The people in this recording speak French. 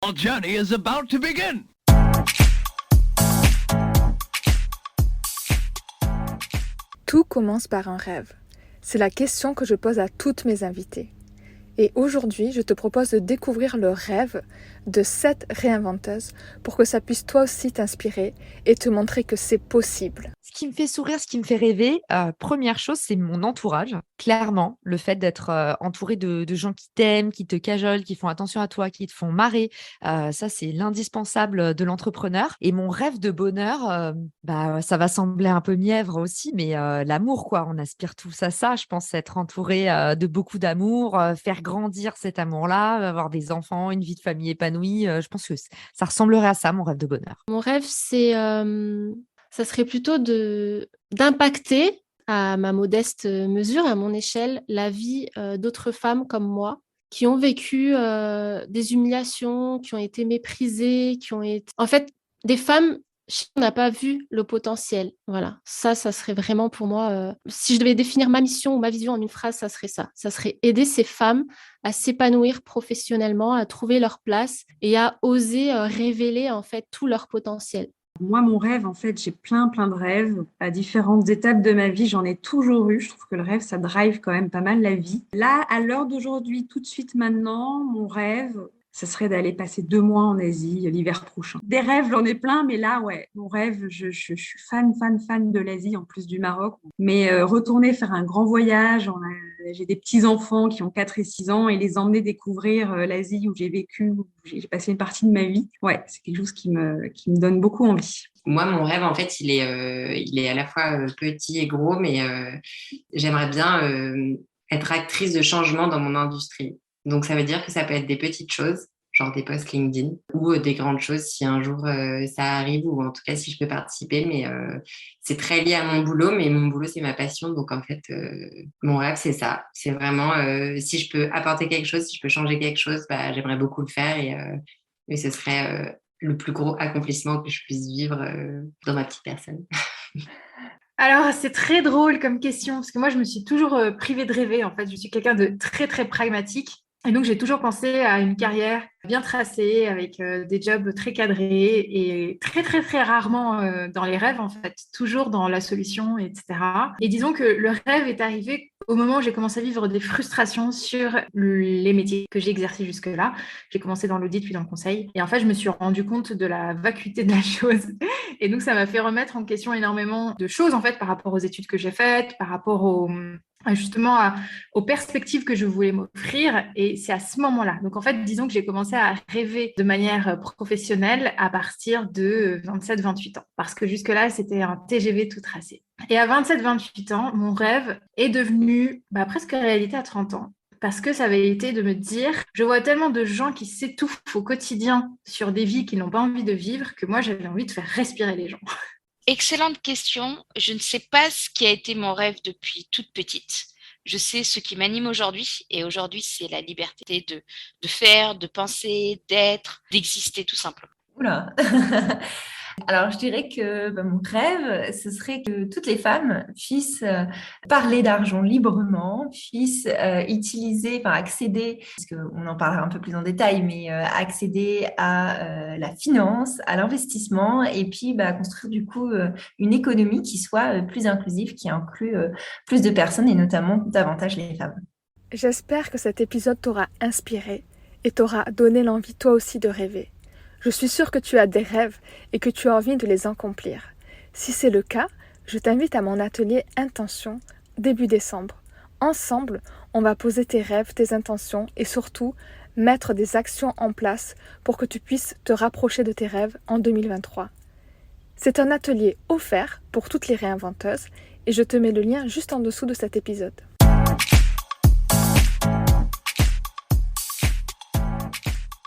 Our journey is about to begin. Tout commence par un rêve. C'est la question que je pose à toutes mes invitées. Et aujourd'hui, je te propose de découvrir le rêve de 7 réinventeuses pour que ça puisse toi aussi t'inspirer et te montrer que c'est possible. Ce qui me fait sourire, ce qui me fait rêver, première chose, c'est mon entourage. Clairement, le fait d'être, entouré de gens qui t'aiment, qui te cajolent, qui font attention à toi, qui te font marrer, ça, c'est l'indispensable, de l'entrepreneur et mon rêve de bonheur, ça va sembler un peu mièvre aussi, mais l'amour, quoi. On aspire tous à ça, je pense, être entouré, de beaucoup d'amour, faire grandir cet amour-là, avoir des enfants, une vie de famille épanouie, je pense que ça ressemblerait à ça, mon rêve de bonheur. Mon rêve, ça serait plutôt d'impacter à ma modeste mesure, à mon échelle, la vie d'autres femmes comme moi qui ont vécu des humiliations, qui ont été méprisées, En fait, des femmes chez qui on n'a pas vu le potentiel. Voilà, ça serait vraiment pour moi... Si je devais définir ma mission ou ma vision en une phrase, ça serait ça. Ça serait aider ces femmes à s'épanouir professionnellement, à trouver leur place et à oser révéler en fait tout leur potentiel. Moi, mon rêve, en fait, j'ai plein de rêves. À différentes étapes de ma vie, j'en ai toujours eu. Je trouve que le rêve, ça drive quand même pas mal la vie. Là, à l'heure d'aujourd'hui, tout de suite maintenant, mon rêve, ça serait d'aller passer 2 mois en Asie l'hiver prochain. Des rêves, j'en ai plein, mais là, ouais, mon rêve, je suis fan de l'Asie, en plus du Maroc. Mais retourner faire un grand voyage, j'ai des petits-enfants qui ont 4 et 6 ans, et les emmener découvrir l'Asie où j'ai vécu, où j'ai passé une partie de ma vie. Ouais, c'est quelque chose qui me donne beaucoup envie. Moi, mon rêve, en fait, il est à la fois petit et gros, mais j'aimerais bien être actrice de changement dans mon industrie. Donc, ça veut dire que ça peut être des petites choses, genre des posts LinkedIn, ou des grandes choses si un jour ça arrive, ou en tout cas si je peux participer. Mais c'est très lié à mon boulot, mais mon boulot, c'est ma passion. Donc, en fait, mon rêve, c'est ça. C'est vraiment, si je peux apporter quelque chose, si je peux changer quelque chose, j'aimerais beaucoup le faire et ce serait le plus gros accomplissement que je puisse vivre dans ma petite personne. Alors, c'est très drôle comme question, parce que moi, je me suis toujours privée de rêver. En fait, je suis quelqu'un de très, très pragmatique. Et donc, j'ai toujours pensé à une carrière bien tracée, avec des jobs très cadrés et très, très, très rarement dans les rêves, en fait, toujours dans la solution, etc. Et disons que le rêve est arrivé au moment où j'ai commencé à vivre des frustrations sur les métiers que j'ai exercés jusque-là. J'ai commencé dans l'audit, puis dans le conseil. Et en fait, je me suis rendu compte de la vacuité de la chose. Et donc, ça m'a fait remettre en question énormément de choses, en fait, par rapport aux études que j'ai faites, par rapport aux perspectives que je voulais m'offrir. Et c'est à ce moment-là. Donc, en fait, disons que j'ai commencé à rêver de manière professionnelle à partir de 27-28 ans. Parce que jusque-là, c'était un TGV tout tracé. Et à 27-28 ans, mon rêve est devenu presque réalité à 30 ans. Parce que ça avait été de me dire, je vois tellement de gens qui s'étouffent au quotidien sur des vies qu'ils n'ont pas envie de vivre que moi, j'avais envie de faire respirer les gens. Excellente question. Je ne sais pas ce qui a été mon rêve depuis toute petite. Je sais ce qui m'anime aujourd'hui. Et aujourd'hui, c'est la liberté de faire, de penser, d'être, d'exister tout simplement. Oula. Alors, je dirais que mon rêve, ce serait que toutes les femmes puissent parler d'argent librement, puissent accéder, parce qu'on en parlera un peu plus en détail, mais accéder à la finance, à l'investissement, et puis construire du coup une économie qui soit plus inclusive, qui inclut plus de personnes et notamment davantage les femmes. J'espère que cet épisode t'aura inspiré et t'aura donné l'envie toi aussi de rêver. Je suis sûre que tu as des rêves et que tu as envie de les accomplir. Si c'est le cas, je t'invite à mon atelier Intention début décembre. Ensemble, on va poser tes rêves, tes intentions et surtout mettre des actions en place pour que tu puisses te rapprocher de tes rêves en 2023. C'est un atelier offert pour toutes les réinventeuses et je te mets le lien juste en dessous de cet épisode.